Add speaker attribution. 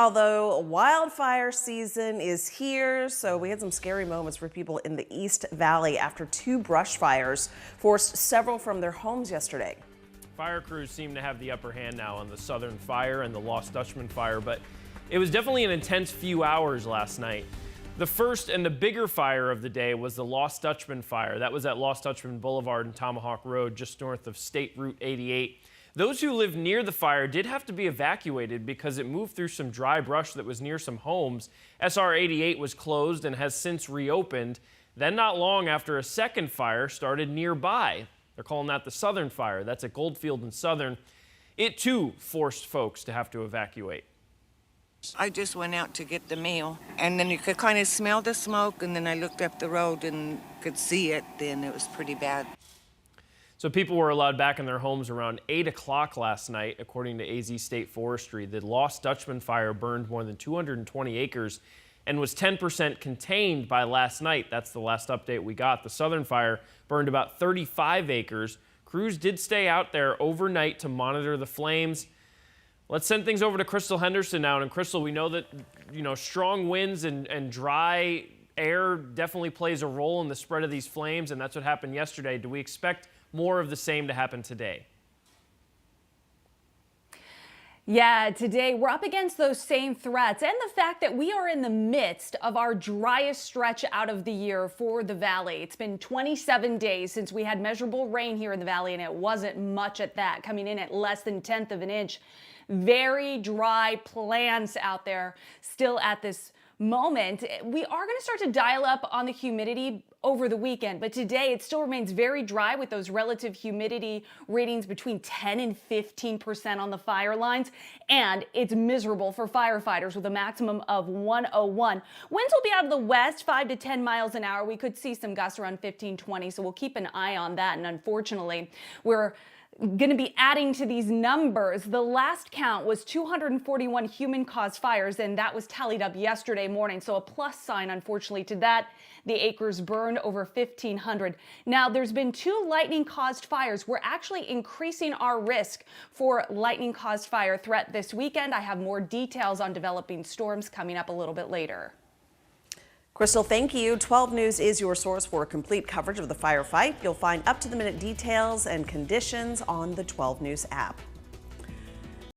Speaker 1: Although wildfire season is here, so we had some scary moments for people in the East Valley after two brush fires forced several from their homes yesterday.
Speaker 2: Fire crews seem to have the upper hand now on the Southern Fire and the Lost Dutchman Fire, but it was definitely an intense few hours last night. The first and the bigger fire of the day was the Lost Dutchman Fire. That was at Lost Dutchman Boulevard and Tomahawk Road, just north of State Route 88. Those who lived near the fire did have to be evacuated because it moved through some dry brush that was near some homes. SR 88 was closed and has since reopened. Then not long after, a second fire started nearby. They're calling that the Southern Fire. That's at Goldfield and Southern. It too forced folks to have to evacuate.
Speaker 3: I just went out to get the mail, and then you could kind of smell the smoke, and then I looked up the road and could see it. Then it was pretty bad.
Speaker 2: So people were allowed back in their homes around 8 o'clock last night, according to AZ State Forestry. The Lost Dutchman Fire burned more than 220 acres and was 10% contained by last night. That's the last update we got. The Southern Fire burned about 35 acres. Crews did stay out there overnight to monitor the flames. Let's send things over to Crystal Henderson now. And Crystal, we know that, strong winds and dry air definitely plays a role in the spread of these flames, and that's what happened yesterday. Do we expect more of the same to happen today?
Speaker 4: Yeah, today we're up against those same threats and the fact that we are in the midst of our driest stretch out of the year for the valley. It's been 27 days since we had measurable rain here in the valley, and it wasn't much at that, coming in at less than 1/10 of an inch. Very dry plants out there still at this moment. We are going to start to dial up on the humidity over the weekend, but today it still remains very dry with those relative humidity readings between 10 and 15% on the fire lines, and it's miserable for firefighters with a maximum of 101. Winds will be out of the west, 5 to 10 miles an hour. We could see some gusts around 15, 20, so we'll keep an eye on that, and unfortunately, we're going to be adding to these numbers. The last count was 241 human-caused fires, and that was tallied up yesterday morning. So a plus sign, unfortunately, to that. The acres burned over 1,500. Now, there's been 2 lightning-caused fires. We're actually increasing our risk for lightning-caused fire threat this weekend. I have more details on developing storms coming up a little bit later.
Speaker 1: Crystal, thank you. 12 News is your source for complete coverage of the firefight. You'll find up-to-the-minute details and conditions on the 12 News app.